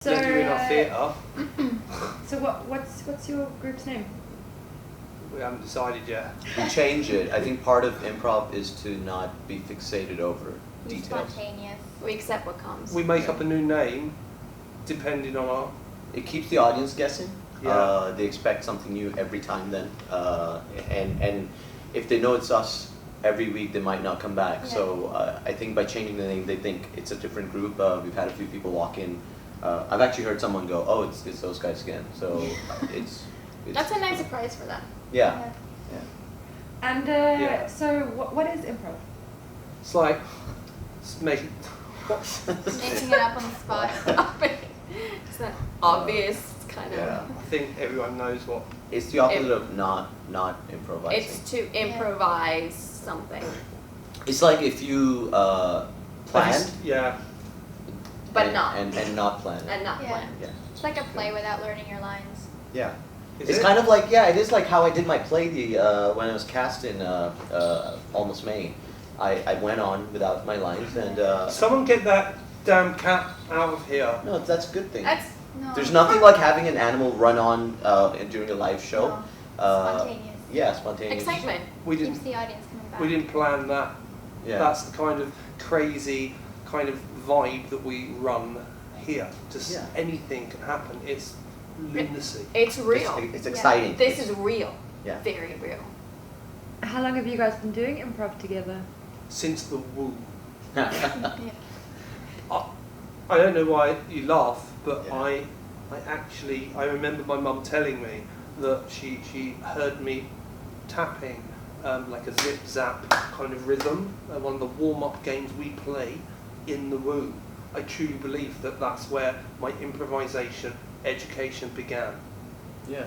So, in our theatre. So what's your group's name? We haven't decided yet. We change it. I think part of improv is to not be fixated over Be details. spontaneous. We accept what comes. We make up a new name depending on our... It keeps the audience guessing. Yeah. They expect something new every time then. And if they know it's us every week, they might not come back. Yeah. So I think by changing the name, they think it's a different group. We've had a few people walk in. I've actually heard someone go, oh, it's those guys again. So it's That's a nice surprise for them. Yeah. And Yeah. so what is improv? It's like... It's making... Making it up on the spot. It's not obvious. It's kind of. Yeah. I think everyone knows what... It's the opposite of not improvising. It's to improvise something, It's like if you planned Yeah. but and, not and not planned. and not Yeah. planned. Yeah. It's like a play without learning your lines. Yeah. Is It's it? kind of like, yeah, it is like how I did my play when I was cast in Almost May. I went on without my lines and Someone get that damn cat out of here. no, that's a good thing. That's No. There's nothing like having an animal run on during a live show. No. Spontaneous. Yeah, spontaneous. excitement. We Keeps didn't. the audience coming back. We didn't plan that. Yeah. That's the kind of crazy kind of vibe that we run here. Just Yeah. anything can happen. It's lunacy. It's real. It's Yeah. exciting. This is real. Yeah. Very real. How long have you guys been doing improv together? Since the womb. Yeah. I don't know why you laugh, but Yeah. I remember my mum telling me that she heard me tapping like a zip zap kind of rhythm at one of the warm up games we play in the womb. I truly believe that that's where my improvisation education began. Yeah.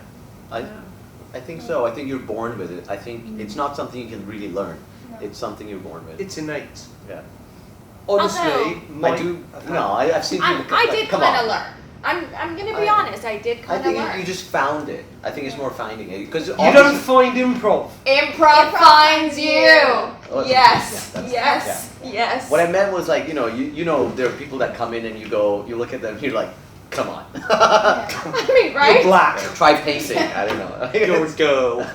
I think so. I think you're born with it. I think it's not something you can really learn. No. It's something you're born with. It's innate. Yeah. Honestly, Although- I do. No, I've seen people. I did come kind on. of learn. I'm gonna be honest. I did I kind of think learn. you just found it. I think it's more finding it because you don't find improv. Improv finds you. Oh, yes. yeah, Yes. Yes. What I meant was like you know there are people that come in and you look at them and you're like, come on. I mean, right? You're black. Try painting. I don't know. You're a girl.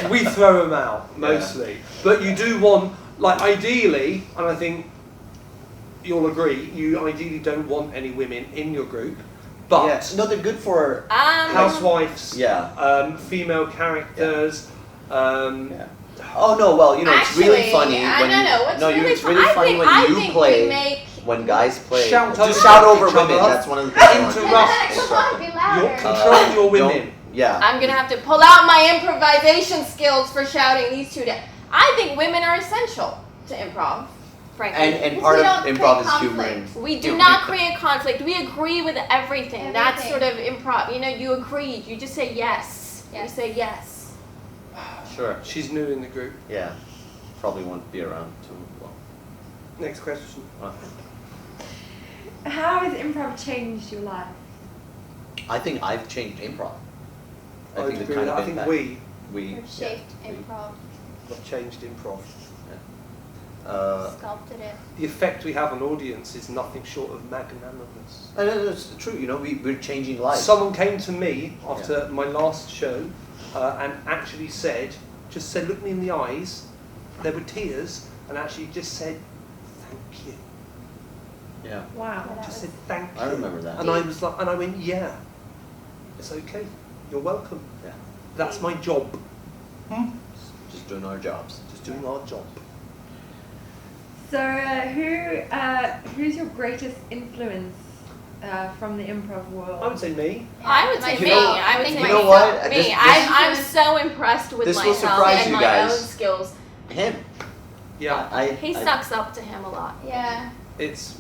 We throw them out mostly, but you do want, like, ideally, and I think you'll agree, you ideally don't want any women in your group, but Yeah. No, they're good for. housewives, Yeah. female characters. Yeah. Oh no, well you know it's really funny when it's really funny when you play when guys play. Shout Just over shout over each women. other. That's one of the things. Interrupt. Come on, be You louder. control your women. don't- Yeah. I'm gonna have to pull out my improvisation skills for shouting these two down. I think women are essential to improv, frankly. And part We of don't improv create is humor. conflict. We do not create conflict. We agree with everything. That's sort of improv. You know, you agree. You just say yes. You Yes. say yes. Sure. She's new in the group. Yeah. Probably won't be around too long. Next question. How has improv changed your life? I think I've changed improv. I would the agree kind with of that. I think impact we We've shaped improv, have changed improv. sculpted it. The effect we have on audience is nothing short of magnanimous. And it's true. You know, we're changing lives. Someone came to me after my last show and actually said, look me in the eyes, there were tears, and actually just said, thank you. Yeah. Wow. Yeah. Just said thank you. I remember that. And I was like, and I went, yeah, it's okay. You're welcome. Yeah. That's my job. Just doing our jobs. Just doing our job. So who's your greatest influence from the improv world? I would say me. I would say Myself. me. I would think say You know myself. what? Me. This- I'm so impressed with this will myself surprise and you my guys. own skills. Him. Yeah. He sucks up to him a lot. Yeah. It's.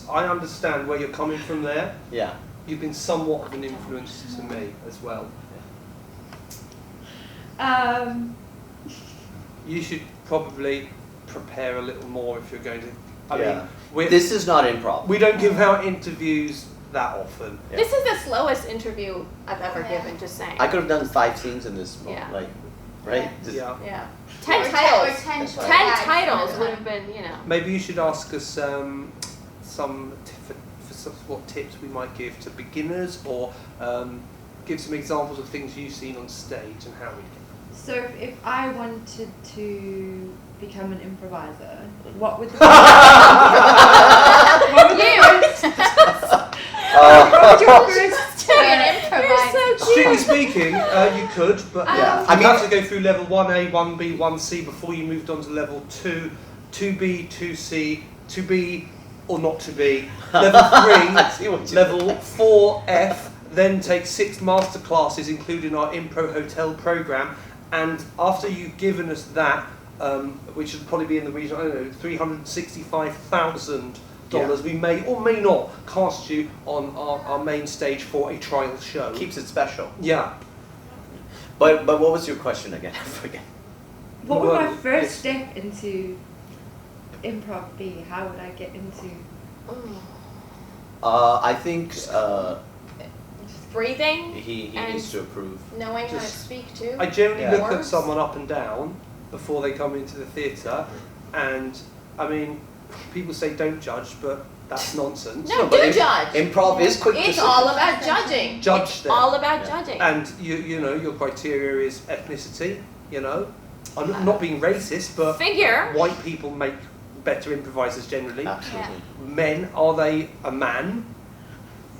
I understand where you're coming from there. Yeah. You've been somewhat of an influence to me as well. You should probably prepare a little more if you're going to. I mean, This is not improv. we don't give out interviews that often. Yeah. This is the slowest interview I've ever Yeah. given, just saying. I could have done 5 scenes in this. Yeah. Like, right? Yeah. Just- Yeah. Yeah. 10 Or titles. 10 short 10 gags titles at a would time. have been, you know. Maybe you should ask us what tips we might give to beginners, or give some examples of things you've seen on stage and how we can. So if I wanted to become an improviser, Mm-hmm. what would the To be an improviser. Strictly speaking, you could, but Yeah. you have to go through level 1A, 1B, 1C before you moved on to level 2, 2B, 2C, 2B or not to be. Level 3, level 4F, then take 6 master classes, including our Impro Hotel program. And after you've given us that, which would probably be in the region, I don't know, $365,000, we may or may not cast you on our main stage for a trial show. Keeps it special. Yeah. But what was your question again? I forget. What would my Well, first yes. step into improv be? How would I get into? I think Just breathing, he and needs to approve. knowing how to Just- speak too. I generally Yeah. look at Words. someone up and down before they come into the theatre, and I mean, people say don't judge, but that's nonsense. No, but do judge. Improv is quick It's decision. all about judging. Judge It's them. all about Yeah. judging. And you know, your criteria is ethnicity. You know, I'm not being racist, but Figure. white people make better improvisers generally. Absolutely. Men, are they a man?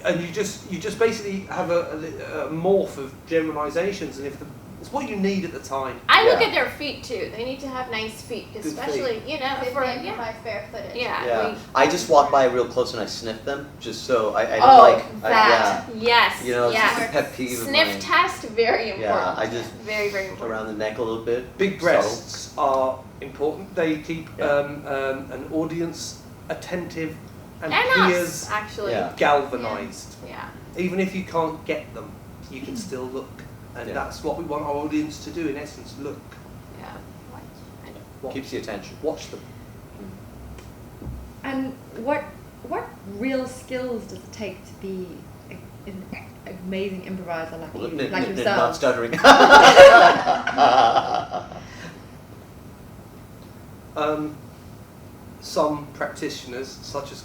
And you just basically have a morph of generalizations, and if it's what you need at the time. I look Yeah. at their feet too. They need to have nice feet, feet. especially you know If for they yeah. improvise barefooted. Yeah. Yeah. I just walk by real close and I sniff them, just so I don't Oh, like. that. Yes. You know, it's yes. just a pet peeve of Sniff mine. test, very important. Yeah, I just very, very important. around the neck a little bit. Big breasts are important. They keep Yeah. an audience attentive and And ears us, actually. Yeah. galvanized. Yeah. Even if you can't get them, you can still look. And Yeah. that's what we want our audience to do, in essence, look. Yeah. Watch, Keeps the attention. watch them. And what real skills does it take to be an amazing improviser like you, like Not yourself? stuttering. Some practitioners, such as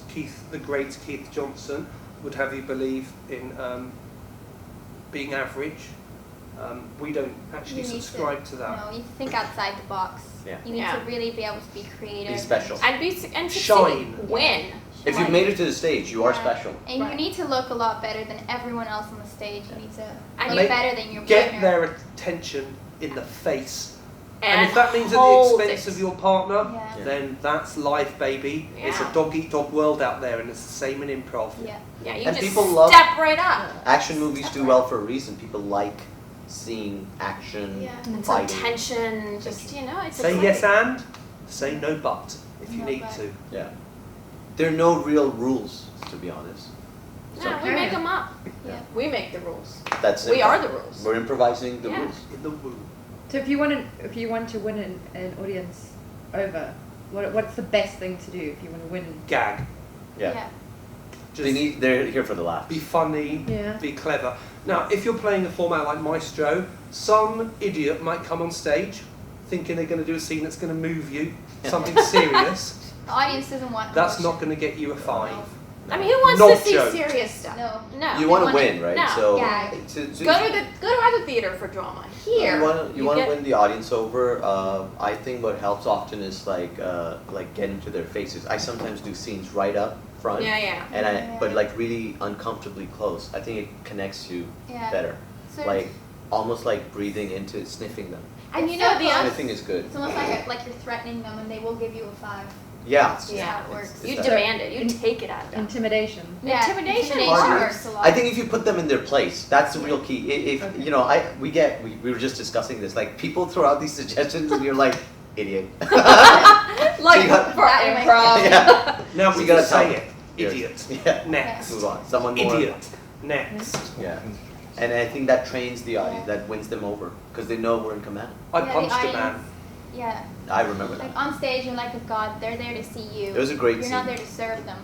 the great Keith Johnson, would have you believe in being average. We don't actually You need subscribe to that. No, you need to think outside the box. Yeah. You need Yeah. to really be able to be creative. Be special. And succeed. Shine. Win. If you've made it to the stage, you are Yeah. special. And Right. you need to look a lot better than everyone else on the stage. You need to And look you better than your Get partner. their attention in the face. And if that means at the hold expense it. of your partner, Yeah. then that's life, baby. It's a Yeah. dog-eat-dog world out there, and it's the same in improv. Yeah. Yeah, you And just people love- step right up. Action movies do well for a reason. People like seeing action, Yeah. And some fighting. tension, just you know, it's Say exciting. yes and, say no but, if you No need but. to. Yeah. There are no real rules, to be honest. No, we make them up. Yeah. We make the rules. That's We improv. are the rules. We're improvising the Yeah. rules. In the womb. So if you want to win an audience over, what's the best thing to do if you want to win? Gag. Yeah. Just They're here for the laughs. be funny, Yeah. be clever. Now, if you're playing a format like Maestro, some idiot might come on stage thinking they're going to do a scene that's going to move you, something serious. The audience doesn't want That's emotion. not going to get you a 5. I mean, who wants Not to see joke. serious stuff? No. No. You we want to wanna- win, right? No. So Yeah. Go to other theater for drama. Here, you want to get- win the audience over. I think what helps often is like get into their faces. I sometimes do scenes right up front, Yeah. and but like really uncomfortably close. I think it connects you Yeah. better. Sort Like of, almost like breathing into sniffing them. And you It's know so the close. other. Sniffing is good. it's almost like you're threatening them and they will give you a 5. Yeah. That's just Yeah. how it works. It's You that- demand it. You take it out of them. Intimidation. Yeah, Intimidation works. works a lot. I think if you put them in their place, that's the real key. If Okay. you know, we were just discussing this. Like people throw out these suggestions, and you're like, idiot. Like You got- for That might- improv. Yeah. Now So we you gotta gotta say tell it. Yes. Idiot. Yeah. Next. Move on. Someone more. Idiot. Next. Yeah. And I think that trains the audience. That wins them over because they know we're in command. I Yeah, the punched a audience- man. Yeah. I remember that. Like on stage, you're like a god. They're there to see you. It was a great You're scene. not there to serve them.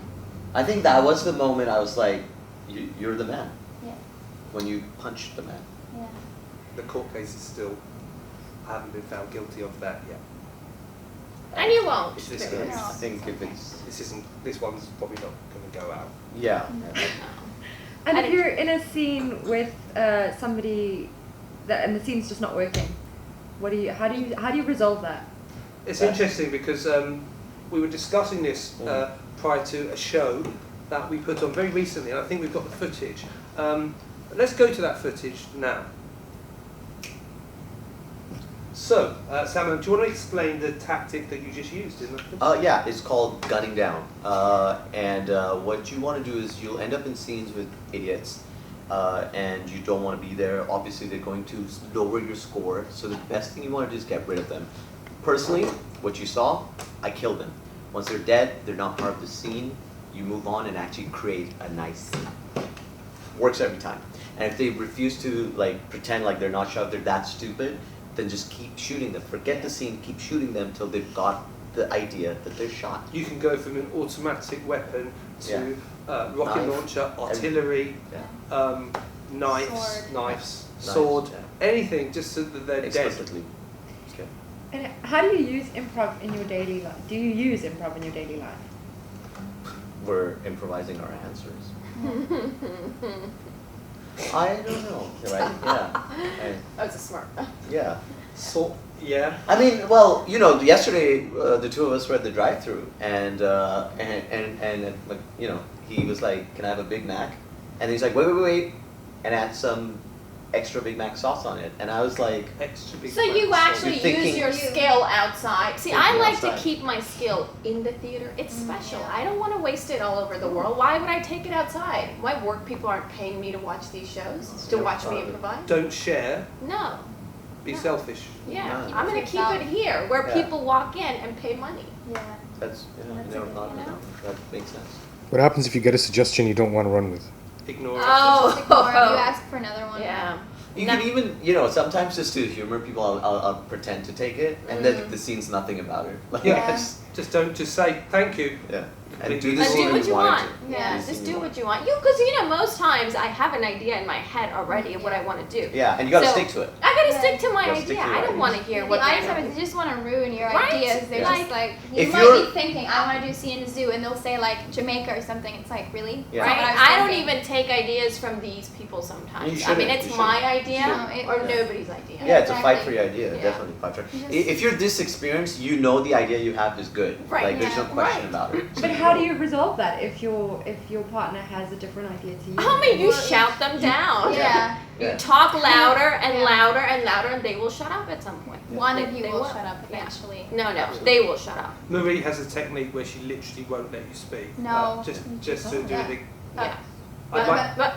I think that was the moment I was like, you're the man. Yeah. When you punched the man. Yeah. The court case is still, I haven't been found guilty of that yet. And you won't. If this So goes, I think if it's this one's probably not going to go out. yeah. And And if you're in a scene with somebody and the scene's just not working, how do you resolve that? It's interesting because we were discussing this prior to a show that we put on very recently, and I think we've got the footage. Let's go to that footage now. So, Sam, do you want to explain the tactic that you just used in the footage? Yeah, it's called gunning down. And what you want to do is you'll end up in scenes with idiots, and you don't want to be there. Obviously, they're going to lower your score. So the best thing you want to do is get rid of them. Personally, what you saw, I killed them. Once they're dead, they're not part of the scene. You move on and actually create a nice scene. Works every time. And if they refuse to pretend like they're not shot, they're that stupid, then just keep shooting them. Forget the scene, keep shooting them till they've got the idea that they're shot. You can go from an automatic weapon to rocket Knife. launcher, artillery, knives, Knives, sword, yeah. anything, just so that they're dead. Explicitly. Okay. And how do you use improv in your daily life? Do you use improv in your daily life? We're improvising our answers. I don't know, right? Yeah. That's a smart. Yeah. So, yeah. I mean, well, yesterday the two of us were at the drive-through, and he was like, "Can I have a Big Mac?" And he's like, "Wait," and add some extra Big Mac sauce on it, and I was like, Extra big So you mac. actually You're thinking- use your skill outside. See, I Thinking like outside. to keep my skill in the theater. It's special. I don't want to waste it all over the world. Why would I take it outside? My work people aren't paying me to watch these shows, to watch me improvise. Don't share, No. be No. selfish. Yeah, No. I'm going to keep Yourself. it here where Yeah. people walk in and pay money. Yeah. "That's That's no, a good not point. that makes sense." What happens if you get a suggestion you don't want to run with? Ignore it. Oh. You just ignore it. You ask for another one. Yeah. You No. can even, sometimes just to humor people, I'll pretend to take it, and then the scene's nothing about it. Like, Yeah. it's- just say thank you. yeah. And And do do the And scene do what you wanted want. to. Yeah, the just scene do you what you want. Because most times I have an idea in my head already of what I want to do. Yeah, and you gotta So- stick to it. I gotta Yeah. stick to my Gotta stick idea. to your I don't ideas. want to hear The what audience they members, they just want to ruin your Right? ideas. They're Yeah. just like, you If might you're- be thinking, I want to do scene in a zoo, and they'll say like Jamaica or something. It's like, really? Yeah. That's not Right? what I don't thinking. even take ideas from these people sometimes. You I mean, shouldn't, it's you my shouldn't. idea No, it- or Yeah. nobody's idea. Yeah, it's a fight for exactly. your idea, Yeah. definitely fight for. You just- If you're this experienced, you know the idea you have is good. Right, Like there's no yeah. question Right. about it. So But how do you resolve that if your partner has a different idea to you? How many you Well, shout them down? Yeah. You Yeah. talk louder and Yeah. louder and louder, and they will shut up at some point. One They- of you they will shut up Yeah. eventually. No, Absolutely. they will shut up. Marie has a technique where she literally won't let you speak. No. Just to do Yeah. it. Yeah. I'd like, But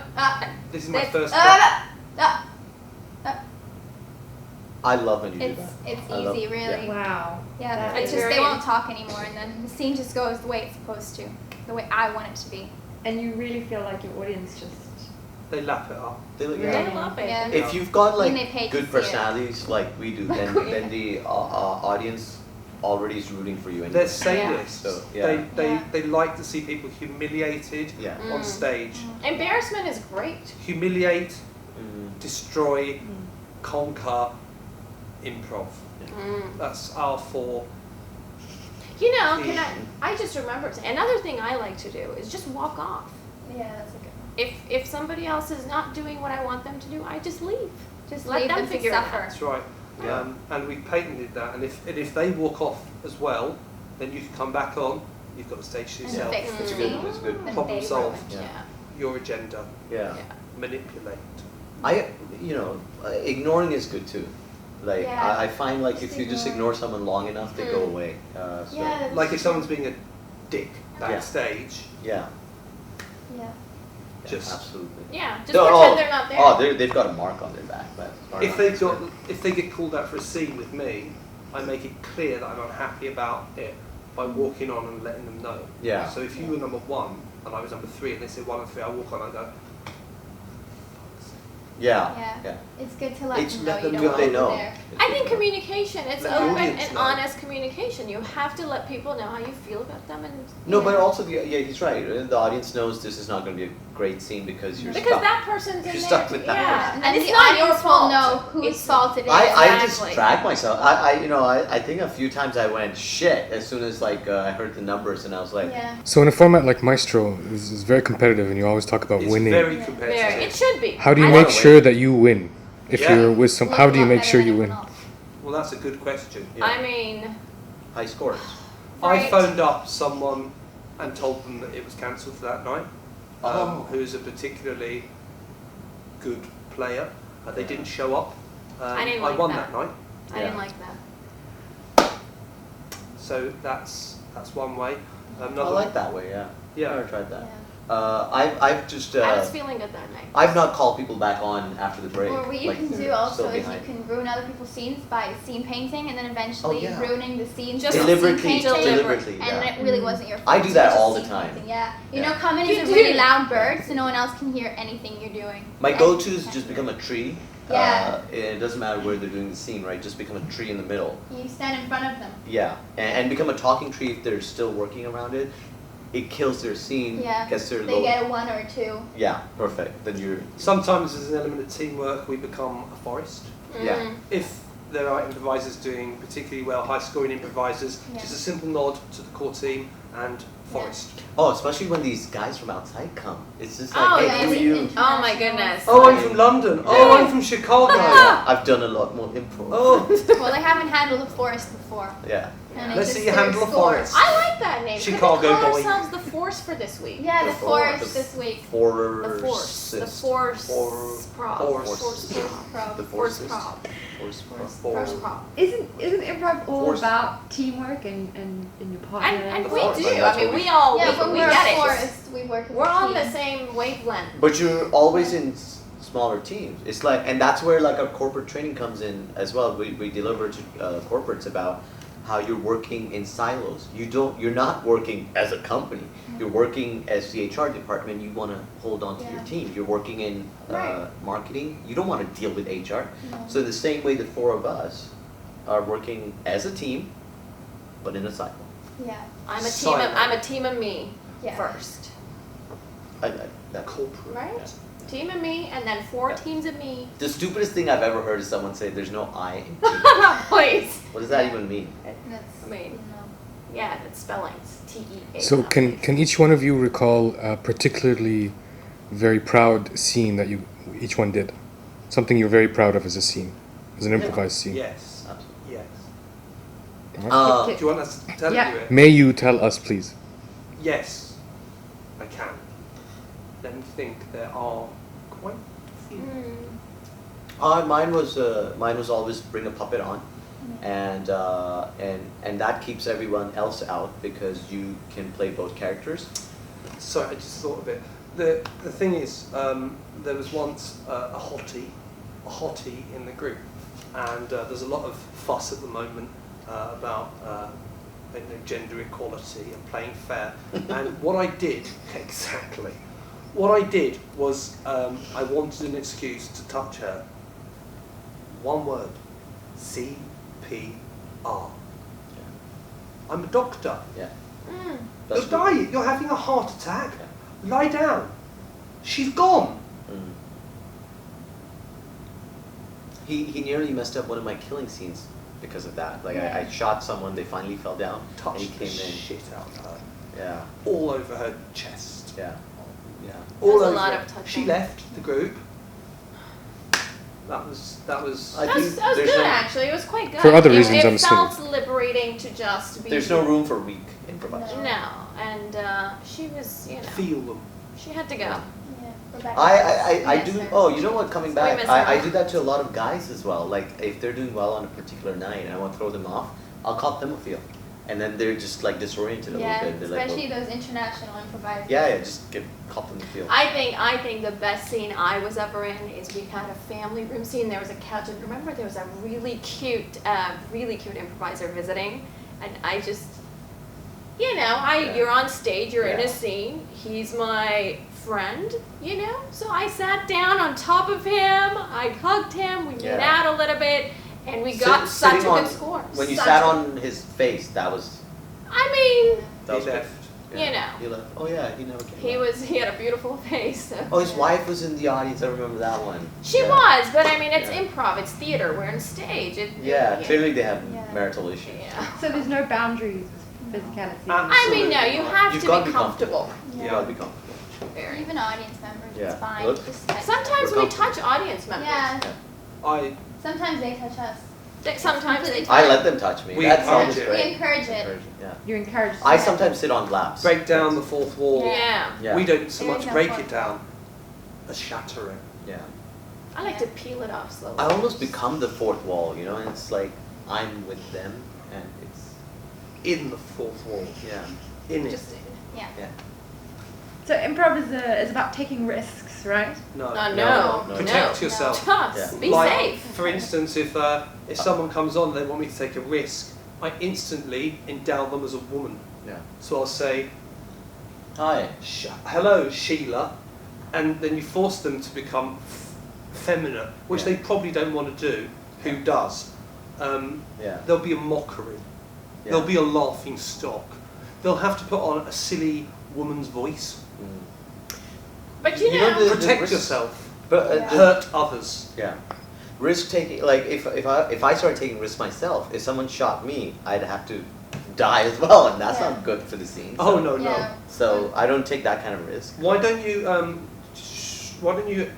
this is my That's- first. I love when you do It's that. it's I love- easy, really. Wow. Yeah, That it's is just very- they won't talk anymore, and then the scene just goes the way it's supposed to, the way I want it to be. And you really feel like your audience just They lap it up. They look- Yeah. they love it. Yeah. If you've got When they pay like to good see it. personalities like we do, then the audience already is rooting for you. They're Anyway. sadists. So, yeah. They like to see people humiliated Yeah. on Mm. stage. Embarrassment is great. Humiliate, Mm. destroy, conquer, improv. Mm. That's our four. You know, I just remembered another thing I like to do is just walk off. Yeah, that's a good one. If somebody else is not doing what I want them to do, I just leave. Just let leave them them to figure it suffer. out. That's right. Yeah. And we patented that. And if they walk off as well, then you can come back on. You've got the stage to And yourself. fix the It's scene. good. It's good. Then Problem they solved. ruin. Yeah. Your agenda. Yeah. Manipulate. Ignoring is good too. Like Yeah. I find like if Just you just ignore. ignore someone long enough, they go away. So, Yeah. that's Like if true. someone's being a dick backstage, yeah. Yeah. just Absolutely. Yeah, just No, pretend they're not there. Oh, they've got a mark on their back. But if they get called out for a scene with me, I make it clear that I'm unhappy about it by walking on and letting them know. Yeah. So if you were number 1 and I was number 3 and they said 1 and 3, I walk on and I go, Yeah. Yeah. Yeah. It's good to let It's them know let you them don't know want they them know. there. I think communication, it's Let the open audience and know. honest communication. You have to let people know how you feel about them and No, you but know. also he's right. The audience knows this is not going to be a great scene because you're Because stuck. that person's in You're there. stuck with that yeah. And And then it's the not your audience will fault. know whose It's- fault it is. I just Exactly. dragged myself. I think a few times I went shit as soon as like I heard the numbers and I was like, Yeah. So in a format like Maestro is very competitive, and you always talk about It's winning. very Yeah. competitive. There, it should be. How do you I make wanna sure that you win? If Yeah. you're with some, Look how a do you lot make better sure than you everyone win? else. Well, that's a good question. yeah, I mean, high scores. I Right. phoned up someone and told them that it was cancelled for that night. Oh. Who's a particularly good player. They didn't show up. I didn't like won that. that night. I Yeah. didn't like that. So that's one way. I Another like that way. Yeah. Yeah. Never tried that. Yeah. I've just I was feeling good that night. I've not called people back on after the break. Or what you like can they're do also still is you behind. can ruin other people's scenes by scene painting and then eventually Oh, yeah. ruining the scene Just through deliberately, scene painting. deliberately, And yeah. it really wasn't your fault. I do it that was just all the scene time. painting, Yeah. You Yeah. know, come in You as a really do. loud bird so no one else can hear anything you're doing. My And- go-to is just become a tree. Yeah. It doesn't matter where they're doing the scene, right? Just become a tree in the middle. You stand in front of them. Yeah, and become a talking tree if they're still working around it. It kills their scene, Yeah. gets their They low. get a 1 or 2. Yeah, perfect. Then you're Sometimes there's an element of teamwork. We become a forest. yeah. Mm. If there are improvisers doing particularly well, high-scoring improvisers, Yeah. just a simple nod to the core team and forest. Oh, especially when these guys from outside come. It's just Oh, like, yeah, hey, who are it's you? international. Oh my goodness. Oh, I'm from London. Oh, I'm from Chicago. Yeah, I've done a lot more improv. Oh, Well, they haven't handled a forest before. Yeah. And Let's it's see just you their handle a scores. forest. I like that name. Chicago Could we call boy. ourselves the Force for this week? Yeah, the The forest forest. this week. Force. The Force. The Force. Prov. Force. Prov. The Force forces. Prov. Force. Force Prov. Isn't improv all Force. about teamwork and your partner? And Of we course, do. but that's I mean, what we all Yeah, we, but we we're get a it. forest. We work as We're a on team. the same wavelength. But you're always in smaller teams. It's like, and that's where like our corporate training comes in as well. We deliver to corporates about how you're working in silos. You're not working as a company. You're working as the HR department. You want to hold on to your Yeah. team. You're working in Right. marketing. You don't want to deal with HR. No. So the same way the four of us are working as a team, but in a silo. Yeah. I'm a team of me Yeah. first. That corporate. Right? Team of me and then 4 Yeah. teams of me. The stupidest thing I've ever heard is someone say, "There's no I in team." Please. What does that even mean? That's, I mean, no. yeah, that's spellings. T-E-A. So can each one of you recall a particularly very proud scene that you each one did? Something you're very proud of as a scene, as an improvised scene. Yes. Absolutely. Yes. Uh, Do you want us to tell Yeah. you it? May you tell us, please? Yes, I can. Let me think. There are quite a few. Mine was always bring a puppet on, and that keeps everyone else out because you can play both characters. Sorry, I just thought of it. The thing is, there was once a hottie in the group, and there's a lot of fuss at the moment about gender equality and playing fair. And what I did exactly, what I did was I wanted an excuse to touch her. One word, CPR. I'm a doctor. Yeah. You're dying. You're having a heart attack. Lie down. She's gone. Mm. He nearly messed up one of my killing scenes because of that. Like I shot someone, they finally fell down, and Touched he the came in. shit out of her. Yeah, All over her chest. yeah, yeah. All There's a over lot it. of touching. She left the group. That was. I That was think good there's no, actually. It was quite good. For other It- reasons, I'm It felt liberating to just be. there's no room for weak improvisers. No, and she was, Feel them. she had to go. Yeah. Rebecca. I Miss do. her. Oh, you know what? Coming We back, miss I her. do that to a lot of guys as well. Like if they're doing well on a particular night and I want to throw them off, I'll cop them a feel, and then they're just like disoriented a Yeah, little bit. They're like, especially well, those international improvisers. yeah, just cop them a feel. I think the best scene I was ever in is we had a family room scene. There was a couch, and remember there was a really cute improviser visiting, and I just, Yeah. you're on stage, you're in Yeah. a scene. He's my friend, so I sat down on top of him, I hugged him, we made Yeah. out a little bit, And we got such a sitting on- good score. When you Such sat a- on his face, that was I mean, that was He good. left. You know. He left. Oh yeah, he never came. he back. had a beautiful face. So. Oh, his wife was in the audience. I remember that one. She Yeah. was, but I mean, it's Yeah. improv, it's theater, we're on stage. Yeah, clearly they have Yeah. marital issues. Yeah. So there's no boundaries with physicality. I mean, no, you have You've to got be to be comfortable. You gotta be comfortable. Very. Even audience members, Yeah. it's fine. Look. Just touch. Sometimes We're we touch audience members. Yeah. I Sometimes they touch us. Sometimes they touch. I let them touch me. We That encourage sounds it. great. We encourage it. Yeah. You're encouraged. I sometimes sit on laps. break down the fourth wall. Yeah. Yeah. We don't so There much is no break fourth it down as shatter it. Yeah. I like to peel it off slowly. I almost become the fourth wall, you know, and it's like I'm with them, and it's In the fourth wall. yeah. In it. Just Yeah. So improv is about taking risks, right? No. No. Protect yourself. Trust. Yeah. Be Like, safe. For instance, if someone comes on, they want me to take a risk, I instantly endow them as a woman. Yeah. So I'll say, Hi. hello, Sheila, and then you force them to become feminine, which Yeah. they probably don't want to do. Who does? Yeah. There'll be a mockery. Yeah. There'll be a laughing stock. They'll have to put on a silly woman's voice. Mm. But you You know know, the- Protect risk- yourself. But Yeah. Hurt others. yeah. Risk taking, like if I started taking risks myself, if someone shot me, I'd have to die as well, and that's Yeah. not good for the scene. Oh so- no. Yeah. So I don't take that kind of risk. Why don't you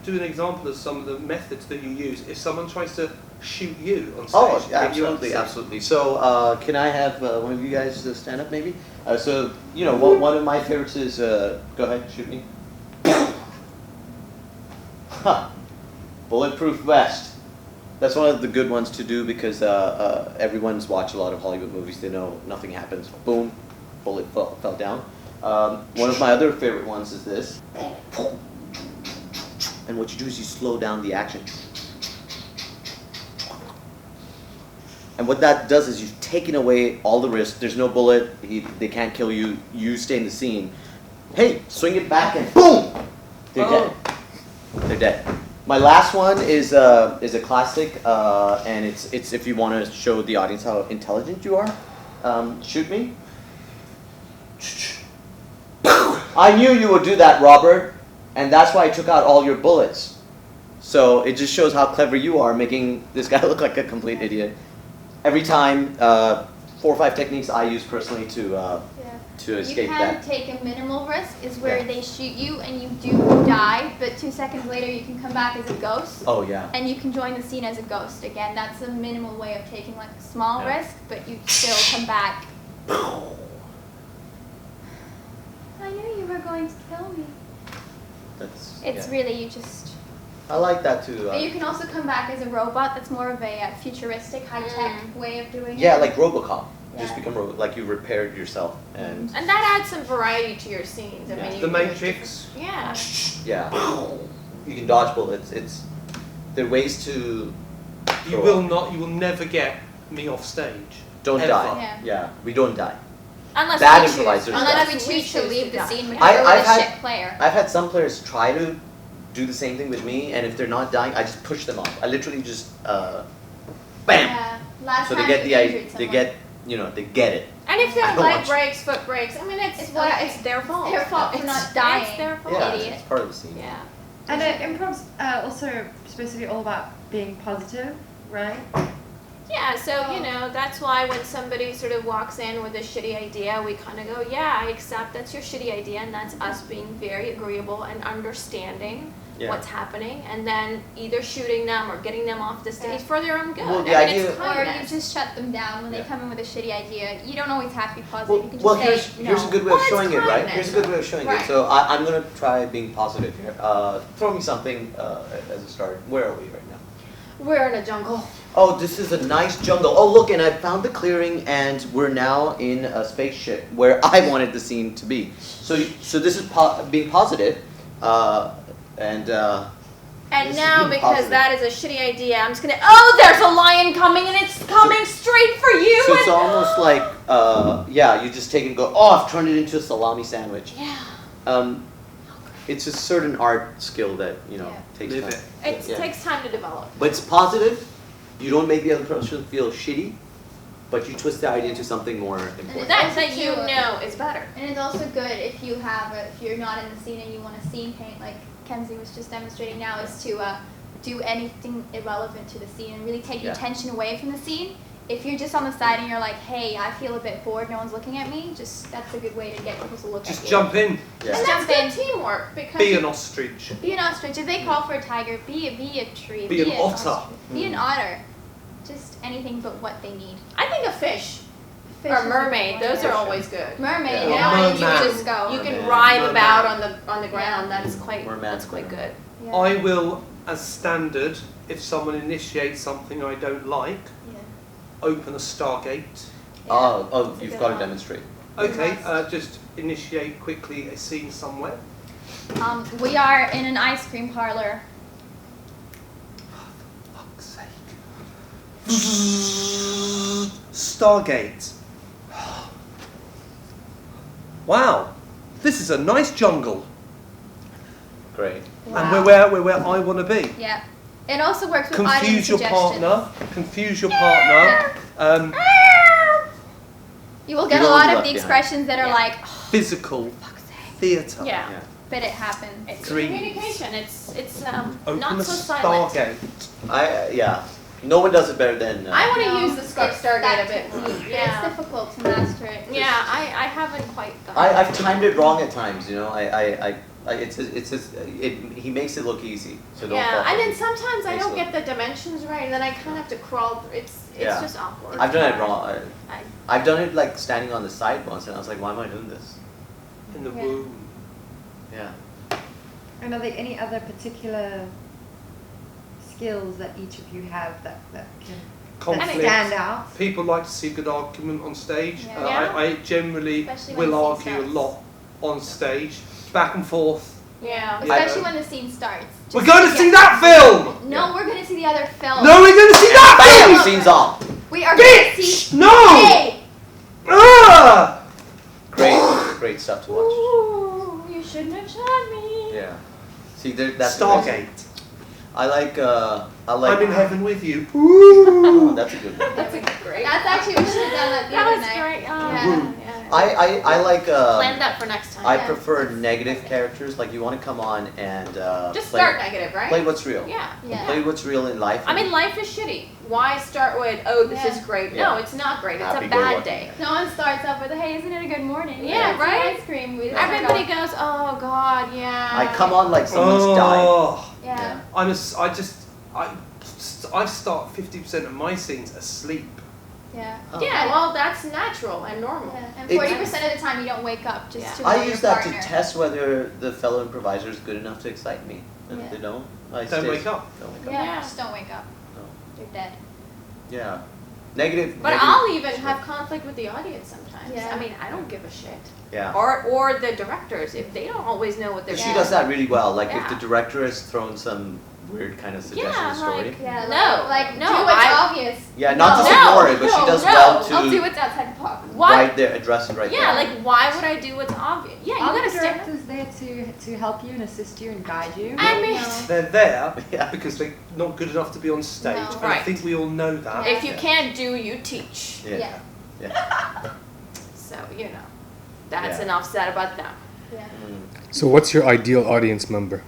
do an example of some of the methods that you use if someone tries to shoot you on stage? Oh, get you on absolutely, stage? absolutely. So, can I have one of you guys stand up, maybe? So, you know, one of my favorites is, go ahead, shoot me. Huh. Bulletproof vest. That's one of the good ones to do because everyone's watched a lot of Hollywood movies. They know nothing happens. Boom, bullet fell down. One of my other favorite ones is this. And what you do is you slow down the action. And what that does is you've taken away all the risk. There's no bullet. They can't kill you. You stay in the scene. Hey, swing it back and boom! They're dead. They're dead. My last one is a classic, and it's if you want to show the audience how intelligent you are. Shoot me. I knew you would do that, Robert, and that's why I took out all your bullets. So it just shows how clever you are, making this guy look like a complete idiot. Every time, 4 or 5 techniques I use personally to You escape can that. take a minimal risk, is where Yeah. they shoot you and you do die, but 2 seconds later you can come back as a ghost. Oh yeah. And you can join the scene as a ghost again. That's a minimal way of taking like a small Yeah. risk, but you still come back. I knew you were going to kill me. That's. It's yeah. really, you just... I like that too. But you can also come back as a robot. That's more of a futuristic, high-tech way of doing Yeah, it. like RoboCop. Just Yeah. become robot, like you repaired yourself, and and that adds some variety to your scenes. I Yeah. mean, you The can- Matrix. Yeah. yeah, you can dodge bullets. It's there are ways to. You throw will off. not. You will never get me off stage. Don't Ever. die. Yeah. Yeah, we don't die. Unless Bad we choose. improvisers Unless die. we choose to leave the die. scene because I've we're a had- shit player. I've had some players try to do the same thing with me, and if they're not dying, I just push them off. I literally just bam. Yeah. Last So time they get you the injured they someone. get they get it. And if their I don't leg want- breaks, foot breaks, I mean, it's It's okay. it's their fault. Their fault for not It's dying. their fault. Yeah, Idiot. it's part of the scene. Yeah. And improv's also supposed to be all about being positive, right? Yeah, so, you know, that's why when somebody sort of walks in with a shitty idea, we kind of go, yeah, I accept that's your shitty idea, and that's us being very agreeable and understanding Yeah. what's happening, and then either shooting them or getting them off the stage Yeah. for their own good. Well, the I mean, idea- it's Or you kindness. just shut them down when Yeah. they come in with a shitty idea. You don't always have to be positive. Well, you can just well say here's no. a good way Well, of it's showing it, right? kindness. Here's a good way of showing Right. it. So I'm gonna try being positive here. Throw me something as a start. Where are we right now? We're in a jungle. Oh, this is a nice jungle. Oh, look, and I found the clearing, and we're now in a spaceship where I wanted the scene to be. So this is being positive, and And This is now, being because positive. that is a shitty idea, I'm just gonna, oh, there's a lion coming, and it's coming straight for you! so it's and- almost like yeah, you just take it and go. Oh, I've turned it into a salami sandwich. Yeah. It's a certain art skill that Yeah. takes Live time. it. It Yeah. takes time to develop. But it's positive, You don't make the other person feel shitty, but you twist the idea into something more important. That you know is better. And it's also good if you have if you're not in the scene and you want to scene paint, like Kenzie was just demonstrating now, is to do anything irrelevant to the scene and really take the attention away from the scene. If you're just on the side and you're like, hey, I feel a bit bored, no one's looking at me, that's a good way to get people to look at you. Just jump in. Yeah. And that's good teamwork because Be an ostrich. Be an ostrich. If they call for a tiger, be a tree. Be an otter. ostrich. Be an otter. Just anything but what they need. I think a fish Fish or is a mermaid, good one. those are always good. Mermaid. Yeah. You Yeah. know, and you Merman. just go. You can Merman. writhe Merman. about on the ground. That's quite Merman's good. Yeah. I will, as standard, if someone initiates something I don't like, open a Stargate. Oh, That's a you've good got to one. demonstrate. Okay, Must. just initiate quickly a scene somewhere. We are in an ice cream parlor. Fuck's sake. Stargate. Wow, this is a nice jungle, Great. and we're where I want to be. Yeah. It also works with audience Confuse your suggestions. partner. Confuse your partner. You will get You a don't lot be of left the behind. expressions that are Yeah. like, oh, Physical fuck's sake. theatre. Yeah. Yeah. But it happens. It's 3. communication. It's Open not a so silent. Stargate. No one does it better than. I want to No, use the Stargate a bit more. It's Yeah. difficult to master it. Yeah, I haven't quite done I've timed it wrong at times. You know, he makes it look easy. So don't Yeah, fall for and then it. sometimes I don't Excellent. get the dimensions right, and then I kind of have to crawl. It's Yeah. just awkward. I've done it wrong. I- I've done it like standing on the side once, and I was like, why am I doing this? In the Yeah. womb. Yeah. And are there any other particular skills that each of you have that can Conflict. stand out? People like to see a good argument on stage. Yeah. Yeah. I generally Especially when will the scene argue a starts. lot on stage, back and forth. Yeah. Especially when the scene starts. We're Just going to get- see that film! No, Yeah. we're going to see the other film. No, we're going to see that Bam! film! Scene's off. We are going to Bitch! see. No! Hey! Ah! Great stuff to watch. Ooh, you shouldn't have shot me. Yeah. See, that's Stargate. I like. I'm in heaven with you. Oh, Ooh. that's a good one. That's a great. That's actually, we should have done that the that other was night. great. Yeah. I like. Plan that for next time. I Yeah. prefer negative characters. Like you want to come on and Just play, start negative, right? play what's real. Yeah. Yeah. Play what's real in life. I mean, life is shitty. Why start with, oh, this Yeah. is great? Yeah. No, it's not great. It's Happy a go bad lucky. day. No one starts off with, hey, isn't it a good morning? Yeah, Let's right? have ice cream. We Everybody goes, oh God, yeah. I come on like someone's died. Oh. Yeah. I start 50% of my scenes asleep. Yeah. Oh. Yeah, well, that's natural and normal. Yeah. And It- 40% of the time you don't wake up just Yeah. to know I your use that partner. to test whether the fellow improviser is good enough to excite me. And if Yeah. they don't, I Don't stay- wake up. Don't wake up. Yeah, Yeah. just don't wake up. No. You're dead. Yeah. Negative. But negative- I'll even have conflict with the audience sometimes. Yeah. I mean, I don't give a shit. Yeah. Or the directors, if they don't always know what they're She doing. does that really well. Like if Yeah. the director has thrown some weird kind of suggestion Yeah, story. like- Yeah. No, Like, no, do what's I- obvious. Yeah, not No. just ignore it, but she does no, well I'll do to what's outside the box. What? right there, address it right Yeah, there. like why would I do what's obvious? Yeah, you Are gotta the stand. directors there to help you and assist you and guide you? I mean, No. They're there Yeah. because they're not good enough to be on stage. No. And I Right. think we all know that. if you Yeah. can't do, you teach. Yeah. Yeah. Yeah. So you know, that's Yeah. enough said about them. Yeah. Mm. So, what's your ideal audience member?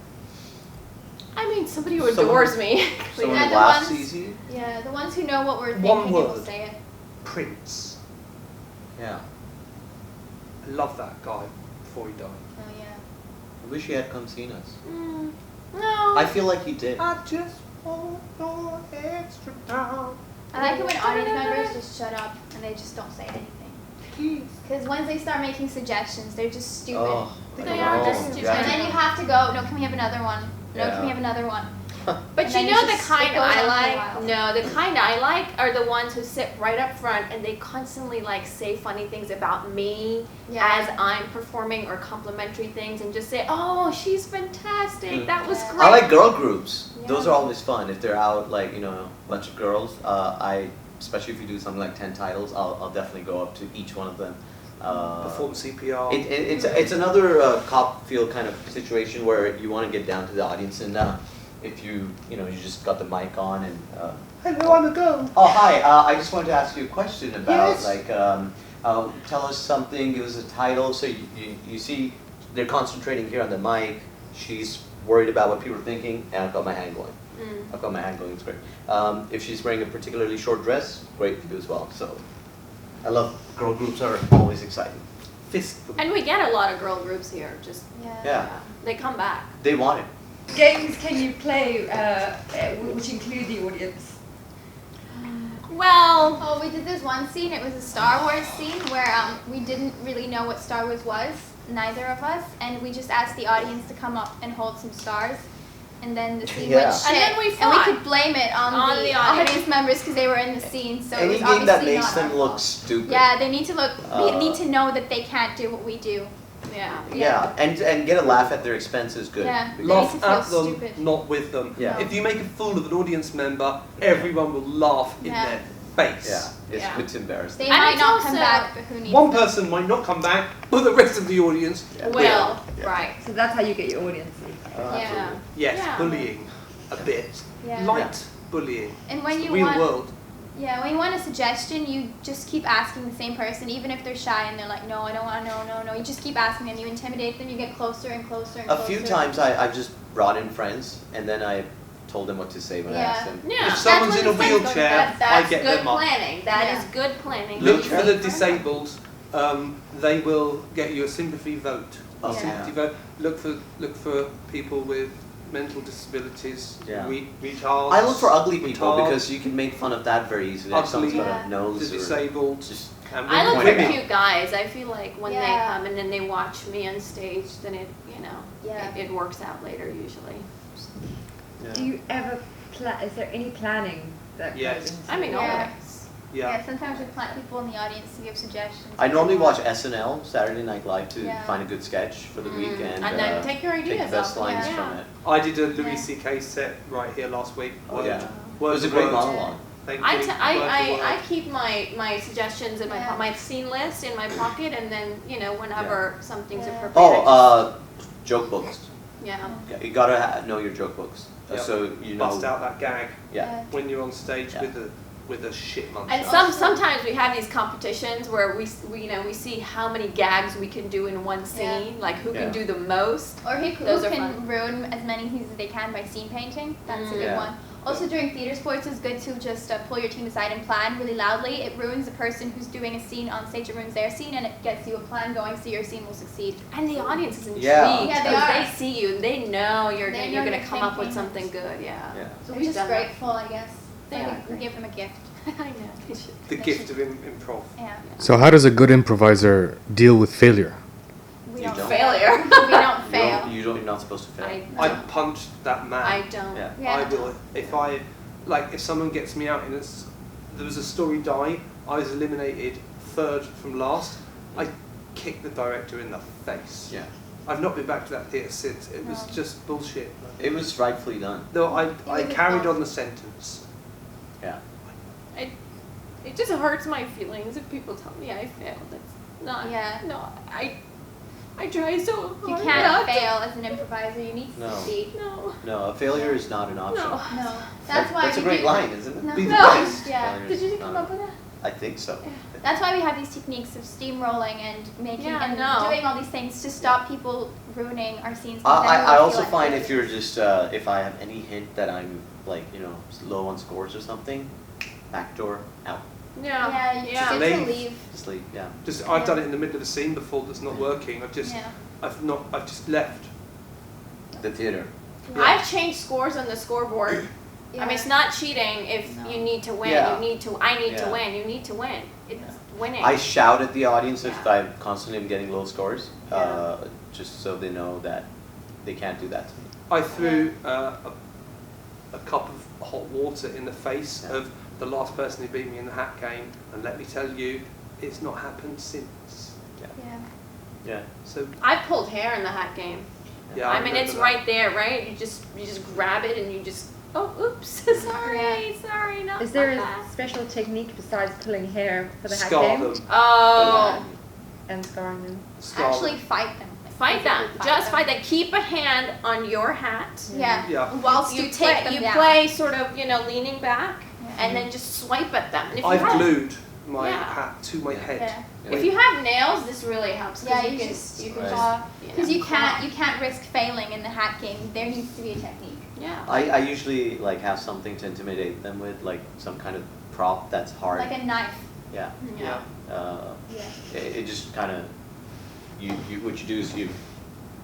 I mean, somebody who Someone- adores me. Someone Yeah, who the laughs ones- easy. Yeah, the ones who know what we're One thinking will word. say it. Prince. Yeah. I love that guy before he died. Oh yeah. I wish he had come seen us. No. I feel like he did. I just want no extra time. I like it when audience members just shut up and they just don't say anything. Because once they start making suggestions, they're just stupid. Oh, They are just stupid. And then you have to go, no, can we have another one? No, Yeah. can we have another one? But And you then know it's the just- kind it goes I on for a like? while. No, the kind I like are the ones who sit right up front and they constantly like say funny things about me Yeah. as I'm performing or complimentary things and just say, "Oh, she's fantastic. Mm. That was Yeah. great." I like girl groups. Yeah. Those are always fun. If they're out, like, a bunch of girls, especially if you do something like 10 titles, I'll definitely go up to each one of them. Perform CPR. It's another cop field kind of situation where you want to get down to the audience and if you just got the mic on and. Hello, I'm a girl. Oh hi! I just wanted to ask you a question about Yes. like tell us something. Give us a title. So you see, they're concentrating here on the mic. She's worried about what people are thinking, and I've got my hand going. I've got my hand going. It's great. If she's wearing a particularly short dress, great for you as well. So I love girl groups are always exciting. Fist them. And we get a lot of girl groups here. Just Yeah, they come back. they want it. Games can you play which include the audience? Well, Oh, we did this one scene. It was a Star Wars scene where we didn't really know what Star Wars was, neither of us, and we just asked the audience to come up and hold some stars. And then the scene Yeah. went shit. And then we and fought. we could blame it on, On the the audience. audience members because they were in the scene. So it Any was game obviously that makes not them our look fault. stupid. Yeah, they need to look. They need to know that they can't do what we do. yeah. Yeah, and get a laugh at their expense is good. Yeah. Because- Laugh They need to at feel them, stupid. not with them. Yeah. If you make a fool of an audience member, everyone will laugh in Yeah. their face. Yeah, it's Yeah. it's embarrassing. They And might it's not come also- back, but who needs One them? person might not come back, but the rest of the audience Yeah. Will. Yeah. Right. So that's how you get your audience. Yeah. Yes, Yeah. bullying a bit. Yeah. Light bullying. And when It's you the real want, world. yeah, when you want a suggestion, you just keep asking the same person, even if they're shy and they're like, no, I don't want to, no. You just keep asking them. You intimidate them. You get closer and closer and A closer. few times I've just brought in friends and then I told them what to say when I Yeah. asked them. Yeah. If someone's when in a the friends go to wheelchair, bed. I That's get good them up. planning. That Yeah. is good planning. Look Wheelchair. for the disabled. They will get you a sympathy vote. Oh, A sympathy vote. Look for people with mental disabilities. Yeah. Retards. I look for ugly people retards, because you can make fun of that very easily. Like someone's got Yeah. a nose the or disabled. just And I look for women. cute guys. I feel like when they Yeah. come and then they watch me on stage, then Yeah. it works out later usually. Do you ever is there any planning that Yes. goes into I mean, it? Yeah. always. Yeah. Sometimes we plant people in the audience to give suggestions. I normally watch SNL, Saturday Night Live, to Yeah. find a good sketch for the week and then take your take the ideas best off. lines Yeah. from it. I did a Louis Yeah. C.K. set right here last week. Oh yeah, it Word was a for great word. monologue. Thank I, you. t- Word for I word. keep my suggestions in Yeah. my scene list in my pocket, and then whenever something's Yeah. appropriate. Oh, joke books. Yeah. Yeah, you gotta know your joke books, Yeah. so you know. Bust out that gag Yeah. when you're on stage Yeah. with a shit muncher. And sometimes we have these competitions where we see how many gags we can do in one scene, like who Yeah. can do the most. Or who Those are can fun. ruin as many scenes as they can by scene painting. That's a good Yeah. one. Also, during theater sports, it's good to just pull your team aside and plan really loudly. It ruins the person who's doing a scene on stage. It ruins their scene, and it gets you a plan going so your scene will succeed. And the audience is intrigued Yeah. Yeah, they because are. they see you and they know you're They know you're gonna you're come up with thinking. something good. Yeah. Yeah. So We've we're just done that. grateful, I guess. They So are we give them a gift. I know. They should. The gift of improv. Yeah. So how does a good improviser deal with failure? We You don't don't. failure. We don't fail. You're not supposed to fail. I I don't. punched that man. I don't. Yeah. Yeah. I will if someone gets me out in there was a story die, I was eliminated third from last. I kicked the director in the face. Yeah. I've not been back to that theatre since. It was No. just bullshit. It was rightfully done. No, I was a carried fault. on the sentence. Yeah. It just hurts my feelings if people tell me I failed. It's not. Yeah. No, I try so hard. You not can't to- fail as an improviser. You need to No. succeed. No. No, a failure is not an option. No. No. That's why That's a we great do- line, isn't it? No. Be the No. best. Yeah. Failure Did is you come not- up with that? I think so. That's why we have these techniques of steamrolling and making Yeah, and no. doing all these things to stop people ruining our scenes. 'cause then I we'll feel also like find failures. if you're just if I have any hint that I'm like low on scores or something, back door out, Yeah. Yeah, you Yeah. should Leave. leave. just leave. Yeah. I've done it in the middle of a scene before that's not working. I've just left. The theater. I've changed scores on the scoreboard. I mean, it's not cheating if No. you need to win. Yeah. I need to Yeah. win. You need to win. It's winning. I shout at the audience if Yeah. I constantly am getting low scores, Yeah. just so they know that they can't do that to me. I threw a cup of hot water in the face Yeah. of the last person who beat me in the hat game, and let me tell you, it's not happened since. Yeah. Yeah. So I pulled hair in the hat game. yeah, I mean, remember it's that. right there, right? You just grab it and you just oops, sorry, not Is there like a that. special technique besides pulling hair for the hat Scar game them. Oh. and scarring them? Scar Actually them. fight them. Like, Fight them. Fight Just them. fight them. Keep a hand on your hat. Yeah. Yeah. Whilst you take them you down. play sort of, leaning back, Yeah. and then just swipe at them. And if you I've have, glued my Yeah. hat to my head. Yeah. if you have nails, this really helps. 'Cause Yeah, you can just you can Right. just because you can't risk failing in the hat game. There needs to be a technique. Yeah. I usually like have something to intimidate them with, like some kind of prop that's hard. Like a knife. Yeah. Yeah. Yeah. It just kind of you what you do is you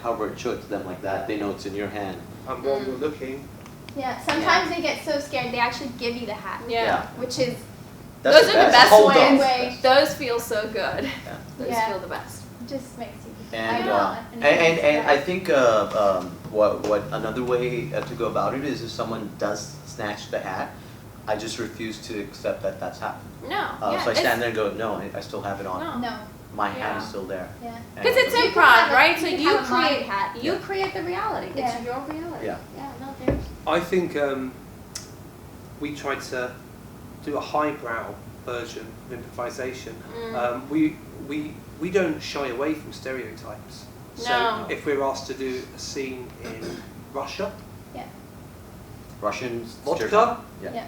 cover it, show it to them like that. They know it's in your hand. And while you're looking, Yeah. Sometimes they get so scared they actually give you the hat, Yeah. which is That's Those are the best Hold ways. on. way. Those feel so good. Yeah. Those Yeah. feel the best. just makes you. And I know. and I think what another way to go about it is if someone does snatch the hat, I just refuse to accept that that's happened. No. Yeah. So I it's- stand there and go, no, I still have it on. No. No. My hat is Yeah. still there. Yeah. Because it's You can improv, have a- right? So you can you have a mind create hat. you Yeah. create the reality. Yeah. It's your reality. Yeah. Yeah. No, there's. I think we tried to do a highbrow version of improvisation. We don't shy away from stereotypes. So No. if we're asked to do a scene in Russia, Russian vodka, Yeah. Yeah.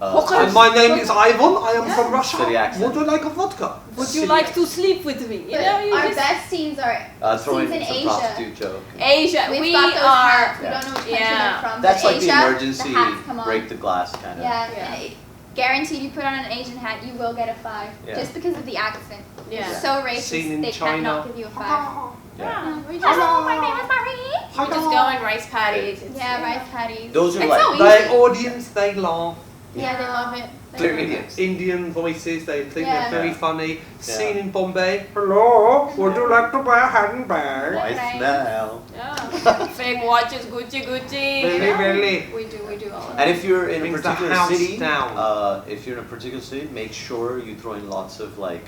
and my name is Ivan, I am from Russia. City accent. Would you like a vodka? Would you City like accent. to sleep with me? You But know, you our just best scenes are Throw in scenes in some Asia. prostitute joke. Asia. We've we got those are. hats. We Yeah. don't know which country Yeah. they're from. That's but like Asia, the emergency the hats come on. break the glass kind of. Yeah. Yeah. Guaranteed, you put on an Asian hat, you will get a 5. Yeah. Just because of the accent. Yeah. It's so racist, Scene in they China. cannot give you a 5. Yeah. We just, Hello, my name is Marie. we just go in rice patties. It's- Yeah, rice patties. Those are It's like so The easy. audience, they laugh. Yeah, they love it. they're idiots. Indian voices, they think Yeah. they're very funny. Yeah. Scene in Bombay. Hello, would you like to buy a handbag? I Right. smell. Yeah. Fake watches, Gucci. Really, really. We do all of And that. if you're in a Brings the particular house city, down. if you're in a particular city, make sure you throw in lots of like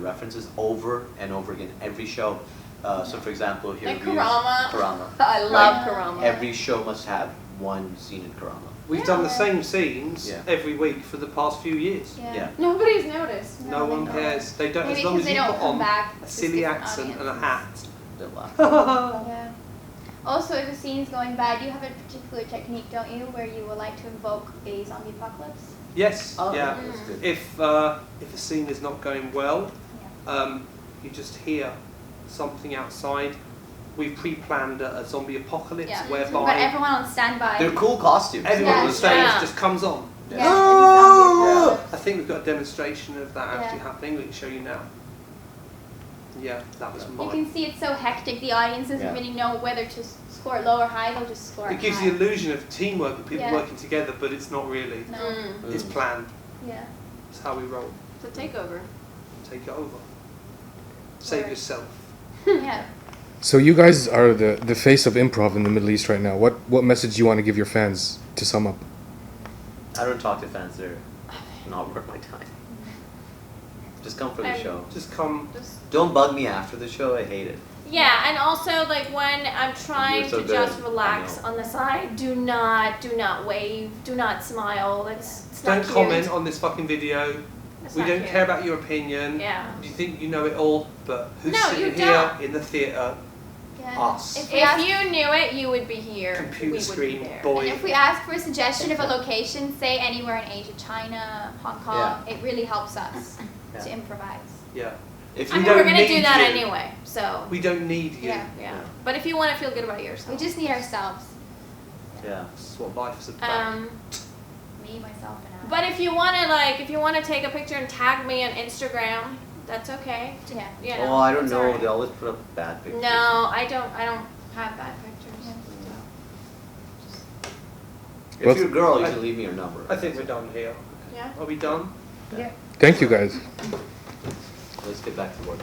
references over and over again every show. So for example, here Like we use Karama. Karama. I love Like, Karama. Every show must have one scene in Karama. We've done the same scenes Yeah. every week for the past few years. Yeah. Nobody's noticed. No one they cares. They don't. Maybe As long because as they you don't put come on back. a It's silly different accent and a audiences. hat. They'll laugh. Yeah. Also, if a scene's going bad, you have a particular technique, don't you, where you will like to invoke a zombie apocalypse? Yes. Oh, Yeah. that's good. If a scene is not going well, you just hear something outside. We've pre-planned a zombie apocalypse Yeah. whereby But everyone on standby. They're cool costumes. everyone Yeah. on the stage Yeah. just comes on. Yeah. Oh! Yeah. I think we've got a demonstration of that actually Yeah. happening. We can show you now. Yeah, that was You mine. can see it's so hectic, the audience doesn't Yeah. really know whether to score low or high, they'll just score It gives high. the illusion of teamwork and people Yeah. working together, but it's not really. No. It's planned. Yeah. It's how we roll. It's a takeover. Take it over. Save Right. yourself. Yeah. So you guys are the face of improv in the Middle East right now. What message do you want to give your fans to sum up? I don't talk to fans. They're not worth my time. Just come for the And- show. Just come. Don't bug me after the show. I hate it. Yeah, and also like when I'm trying You're so to good. just I relax know. on the side, do not wave, do not smile. It's Don't not cute. comment on this fucking video. It's We not don't cute. care about your opinion. Yeah. You think you know it all, but who's No, sitting you here don't. in the theatre? Yeah. Us. If we ask, If you knew it, you would be here. Computer we would screen be there. boy. and if we ask for a suggestion of a location, say anywhere in Asia, China, Hong Kong, it really helps us Yeah. to improvise. Yeah. If I you mean, don't we're gonna need do that you. anyway. So We don't need you. Yeah. yeah. But if you want to feel good about yourself, We just need ourselves. Yeah. That's what life is about. Me, myself, and I. But if you want to take a picture and tag me on Instagram, that's okay. Yeah. You know, Oh, I don't it's know. alright. They always put up bad pictures. No, I don't have bad pictures. If Well, you're a girl, you I- can leave me your number. I think we're done here. Yeah. Are we done? Thank you guys. Let's get back to work.